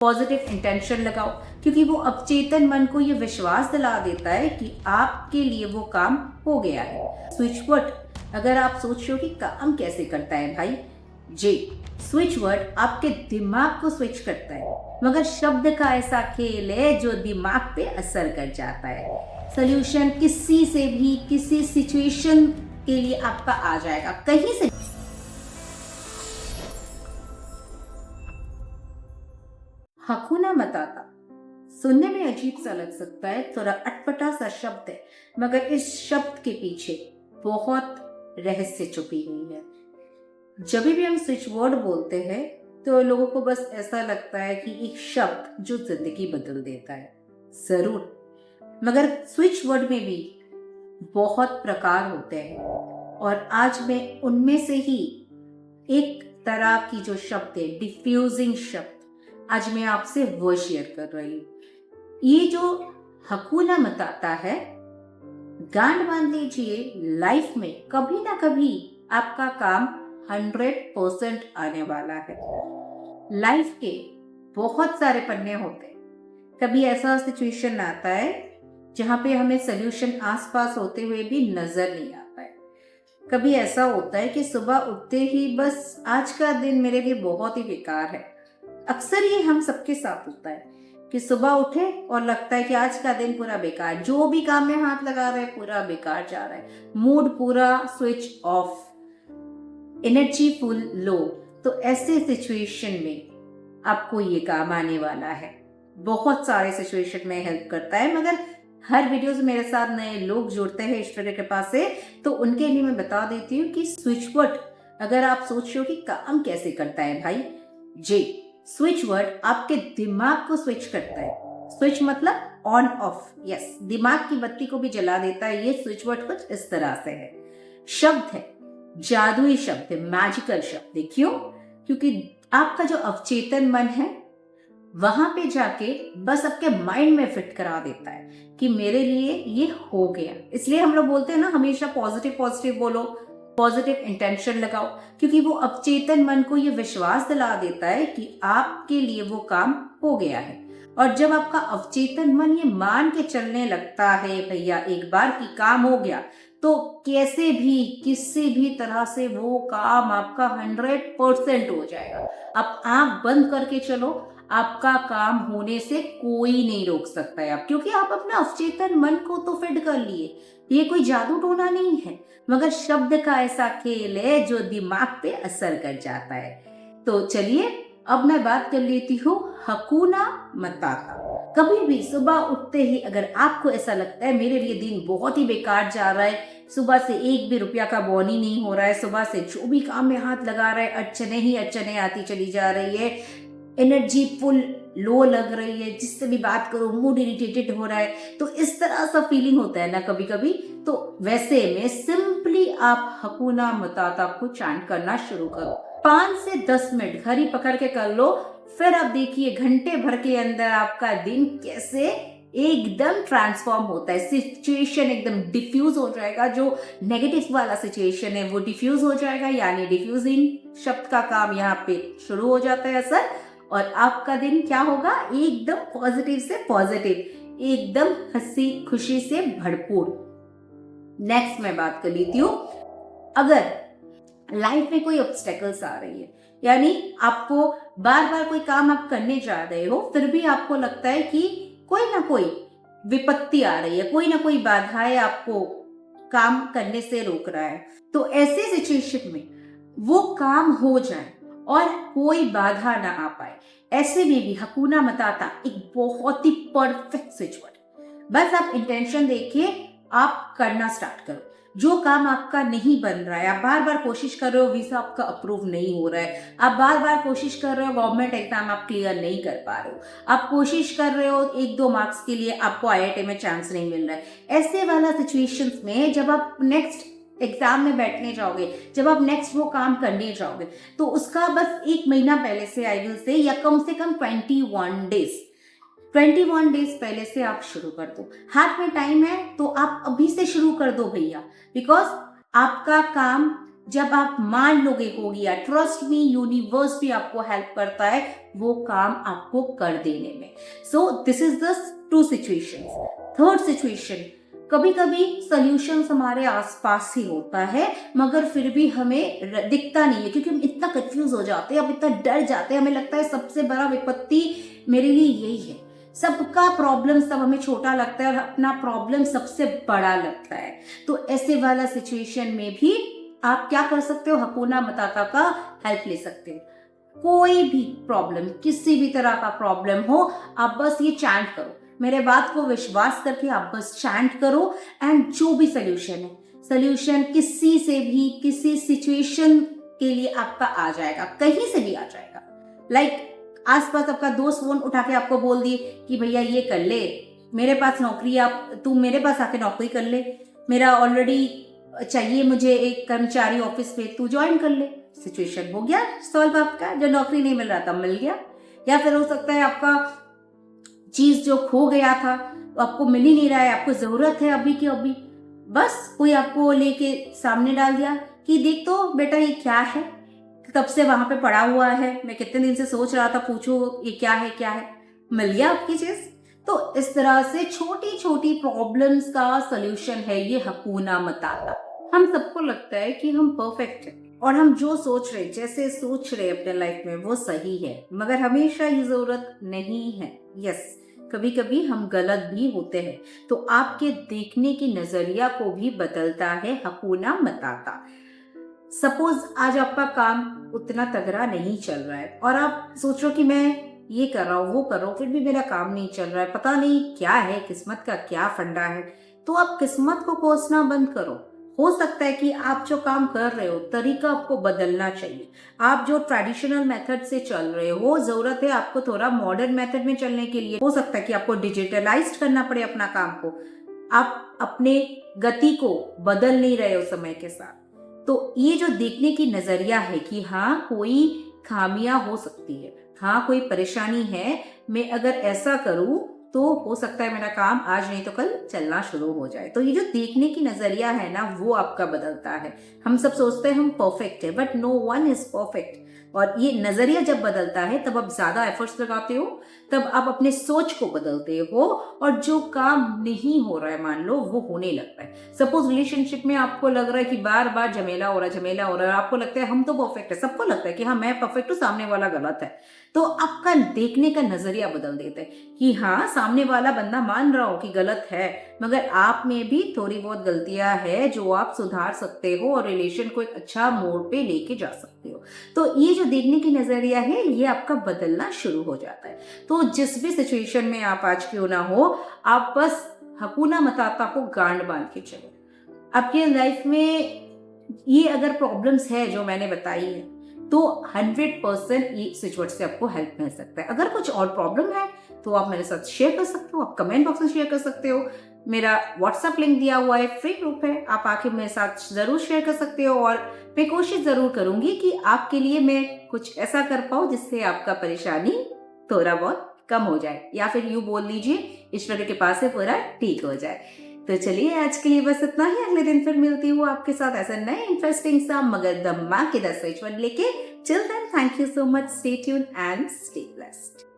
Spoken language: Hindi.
पॉजिटिव इंटेंशन लगाओ, क्योंकि वो अवचेतन मन को ये विश्वास दिला देता है कि आपके लिए वो काम हो गया है। स्विच वर्ड, अगर आप सोच रहे हो कि काम कैसे करता है भाई, जी, स्विच वर्ड आपके दिमाग को स्विच करता है, मगर शब्द का ऐसा खेल है जो दिमाग पे असर कर जाता है। सोल्यूशन किसी से भी किसी सिचुएशन के लिए आपका आ जाएगा, कहीं से। हकुना मताता सुनने में अजीब सा लग सकता है, थोड़ा अटपटा सा शब्द है, मगर इस शब्द के पीछे बहुत रहस्य छुपी हुई है। जब भी हम स्विच वर्ड बोलते हैं तो लोगों को बस ऐसा लगता है कि एक शब्द जो जिंदगी बदल देता है। जरूर, मगर स्विच वर्ड में भी बहुत प्रकार होते हैं और आज मैं उनमें से ही एक तरह की जो शब्द है, डिफ्यूजिंग शब्द, आज मैं आपसे वो शेयर कर रही हूँ। ये जो हकुना मताता है, गांठ बांध लीजिए, लाइफ में कभी ना कभी आपका काम 100% आने वाला है। लाइफ के बहुत सारे पन्ने होते हैं, कभी ऐसा सिचुएशन आता है जहां पे हमें सोल्यूशन आसपास होते हुए भी नजर नहीं आता है। कभी ऐसा होता है कि सुबह उठते ही बस आज का दिन मेरे लिए बहुत ही बेकार है। अक्सर ये हम सबके साथ होता है कि सुबह उठे और लगता है कि आज का दिन पूरा बेकार, जो भी काम में हाथ लगा रहे हैं पूरा बेकार जा रहा है, मूड पूरा स्विच ऑफ, एनर्जी फुल लो। तो ऐसे सिचुएशन में आपको ये काम आने वाला है। बहुत सारे सिचुएशन में हेल्प करता है, मगर हर वीडियो से मेरे साथ नए लोग जुड़ते हैं ईश्वर के कृपा से, तो उनके लिए मैं बता देती हूँ कि स्विच वर्ड, अगर आप सोच रहे हो कि काम कैसे करता है भाई, जी, स्विच वर्ड आपके दिमाग को स्विच करता है। स्विच मतलब ऑन ऑफ, यस, दिमाग की बत्ती को भी जला देता है। ये स्विच वर्ड कुछ इस तरह से है। शब्द है जादुई शब्द है, मैजिकल शब्द है। क्यों? क्योंकि आपका जो अवचेतन मन है वहां पे जाके बस आपके माइंड में फिट करा देता है कि मेरे लिए ये हो गया। इसलिए हम लोग बोलते हैं ना, हमेशा पॉजिटिव पॉजिटिव बोलो, पॉजिटिव इंटेंशन लगाओ, क्योंकि वो अवचेतन मन को ये विश्वास दिला देता है कि आपके लिए वो काम हो गया है। और जब आपका अवचेतन मन ये मान के चलने लगता है भैया एक बार की काम हो गया, तो कैसे भी किसी भी तरह से वो काम आपका 100% हो जाएगा। आप आंख बंद करके चलो, आपका काम होने से कोई नहीं रोक सकता है। आप, क्योंकि आप अपना अवचेतन मन को तो फिट कर लिए। ये कोई जादू टोना नहीं है, मगर शब्द का ऐसा खेल है जो दिमाग पे असर कर जाता है। तो चलिए अब मैं बात कर लेती हूँ हकुना मताता। कभी भी सुबह उठते ही अगर आपको ऐसा लगता है मेरे लिए दिन बहुत ही बेकार जा रहा है, सुबह से एक भी रुपया का बॉनी नहीं हो रहा है, सुबह से जो भी काम में हाथ लगा रहा है अड़चने ही अड़चने आती चली जा रही है, एनर्जी फुल लो लग रही है, जिससे भी बात करो मूड इरिटेटेड हो रहा है, तो इस तरह सा फीलिंग होता है ना कभी कभी, तो वैसे में सिंपली आप हकुना मताता को चैंट करना शुरू करो। 5 से 10 मिनट घड़ी पकड़ के कर लो, फिर आप देखिए घंटे भर के अंदर आपका दिन कैसे एकदम ट्रांसफॉर्म होता है। सिचुएशन एकदम डिफ्यूज हो जाएगा, जो नेगेटिव वाला सिचुएशन है वो डिफ्यूज हो जाएगा, यानी डिफ्यूजिंग शब्द का काम यहाँ पे शुरू हो जाता है असर, और आपका दिन क्या होगा, एकदम पॉजिटिव से पॉजिटिव, एकदम हंसी खुशी से भरपूर। नेक्स्ट मैं बात कर लेती हूँ, अगर लाइफ में कोई ऑब्स्टेकल्स आ रही है, यानी आपको बार बार कोई काम आप करने जा रहे हो, फिर भी आपको लगता है कि कोई ना कोई विपत्ति आ रही है, कोई ना कोई बाधाएं आपको काम करने से रोक रहा है, तो ऐसे सिचुएशन में वो काम हो जाए और कोई बाधा ना आ पाए, ऐसे में भी हकुना मताता एक बहुत ही परफेक्ट स्विच वर्ड। बस आप इंटेंशन देखिए, आप करना स्टार्ट करो। जो काम आपका नहीं बन रहा है, आप बार बार कोशिश कर रहे हो, वीजा आपका अप्रूव नहीं हो रहा है, आप बार बार कोशिश कर रहे हो, गवर्नमेंट एग्जाम आप क्लियर नहीं कर पा रहे हो, आप कोशिश कर रहे हो 1-2 मार्क्स के लिए, आपको आईआईटी में चांस नहीं मिल रहा है, ऐसे वाला सिचुएशंस में जब आप नेक्स्ट एग्जाम में बैठने जाओगे, जब आप नेक्स्ट वो काम करने जाओगे, तो उसका बस 1 महीना पहले से, आई विल से, या कम से कम 21 डेज पहले से आप शुरू कर दो। हाथ में टाइम है तो आप अभी से शुरू कर दो भैया, बिकॉज आपका काम जब आप मान लोगे हो गया, ट्रस्ट मी, यूनिवर्स भी आपको हेल्प करता है वो काम आपको कर देने में। So this is the two situation. Third situation, कभी कभी सॉल्यूशंस हमारे आसपास ही होता है मगर फिर भी हमें दिखता नहीं है, क्योंकि हम इतना कंफ्यूज हो जाते हैं, हम इतना डर जाते हैं, हमें लगता है सबसे बड़ा विपत्ति मेरे लिए यही है। सबका प्रॉब्लम सब हमें छोटा लगता है और अपना प्रॉब्लम सबसे बड़ा लगता है। तो ऐसे वाला सिचुएशन में भी आप क्या कर सकते हो, हकुना मताता का हेल्प ले सकते हो। कोई भी प्रॉब्लम, किसी भी तरह का प्रॉब्लम हो, आप बस ये चैंट करो, मेरे बात को विश्वास करके आप बस चैंट करो एंड जो भी सोल्यूशन है, सोल्यूशन किसी से भी किसी सिचुएशन के लिए आपका आ जाएगा, कहीं से भी आ जाएगा। लाइक आसपास आपका दोस्त फोन उठा के आपको बोल दिए कि भैया ये कर ले, मेरे पास नौकरी, आप तू मेरे पास आके नौकरी कर ले, मेरा ऑलरेडी चाहिए मुझे एक कर्मचारी ऑफिस में, तू ज्वाइन कर ले। सिचुएशन हो गया सॉल्व आपका, जो नौकरी नहीं मिल रहा था मिल गया। या फिर हो सकता है आपका चीज जो खो गया था तो आपको मिल ही नहीं रहा है, आपको जरूरत है अभी की अभी, बस कोई आपको लेके सामने डाल दिया कि देख तो बेटा ये क्या है, तब से वहां पे पड़ा हुआ है, मैं कितने दिन से सोच रहा था पूछो ये क्या है क्या है, मिल गया आपकी चीज। तो इस तरह से छोटी छोटी प्रॉब्लम्स का सोल्यूशन है ये हकुना मताता। हम सबको लगता है कि हम परफेक्ट हैं और हम जो सोच रहे, जैसे सोच रहे अपने लाइफ में वो सही है, मगर हमेशा ये जरूरत नहीं है। यस, कभी कभी हम गलत भी होते हैं। तो आपके देखने की नजरिया को भी बदलता है हकुना मताता। सपोज आज आपका काम उतना तगड़ा नहीं चल रहा है और आप सोच रहे हो कि मैं ये कर रहा हूँ वो कर रहा हूँ, फिर भी मेरा काम नहीं चल रहा है, पता नहीं क्या है, किस्मत का क्या फंडा है। तो आप किस्मत को कोसना बंद करो। हो सकता है कि आप जो काम कर रहे हो तरीका आपको बदलना चाहिए। आप जो ट्रेडिशनल मेथड से चल रहे हो, जरूरत है आपको थोड़ा मॉडर्न मेथड में चलने के लिए। हो सकता है कि आपको डिजिटलाइज करना पड़े अपना काम को, आप अपने गति को बदल नहीं रहे हो समय के साथ। तो ये जो देखने की नजरिया है कि हाँ कोई खामियां हो सकती है, हाँ कोई परेशानी है, मैं अगर ऐसा करूं तो हो सकता है मेरा काम आज नहीं तो कल चलना शुरू हो जाए। तो ये जो देखने की नजरिया है ना वो आपका बदलता है। हम सब सोचते हैं हम परफेक्ट है, but no one is perfect. और ये नजरिया जब बदलता है तब आप ज्यादा एफर्ट्स लगाते हो, तब आप अपने सोच को बदलते हो और जो काम नहीं हो रहा है मान लो वो होने लगता है। सपोज रिलेशनशिप में आपको लग रहा है कि बार बार झमेला हो रहा है, झमेला हो रहा है, आपको लगता है हम तो परफेक्ट है, सबको लगता है कि हाँ मैं परफेक्ट हूँ, सामने वाला गलत है। तो आपका देखने का नजरिया बदल देता है कि हाँ सामने वाला बंदा मान रहा हो कि गलत है, मगर आप में भी थोड़ी बहुत गलतियां है जो आप सुधार सकते हो और रिलेशन को एक अच्छा मोड़ पे लेके जा सकते हो। तो ये जो देखने की नजरिया है ये आपका बदलना शुरू हो जाता है। तो जिस भी सिचुएशन में आप आज क्यों ना हो, आप बस हकुना मताता को गांड बांध के चलो। आपके लाइफ में ये अगर प्रॉब्लम्स है जो मैंने बताई है तो 100% ये स्विचवर्ड से आपको हेल्प मिल सकता है। अगर कुछ और प्रॉब्लम है तो आप मेरे साथ शेयर कर सकते हो, आप कमेंट बॉक्स में शेयर कर सकते हो। मेरा व्हाट्सएप लिंक दिया हुआ है, फ्री ग्रुप है, आप आके मेरे साथ जरूर शेयर कर सकते हो। और मैं कोशिश जरूर करूंगी कि आपके लिए मैं कुछ ऐसा कर पाऊँ जिससे आपका परेशानी थोड़ा बहुत कम हो जाए, या फिर यूं बोल लीजिए ईश्वर के पास से पूरा ठीक हो जाए। तो चलिए आज के लिए बस इतना ही। अगले दिन फिर मिलती हूँ आपके साथ ऐसा नए इंटरेस्टिंग सा मगर धमाकेदार स्विच वर्ड लेके। Till then thank you so much, stay tuned and stay blessed.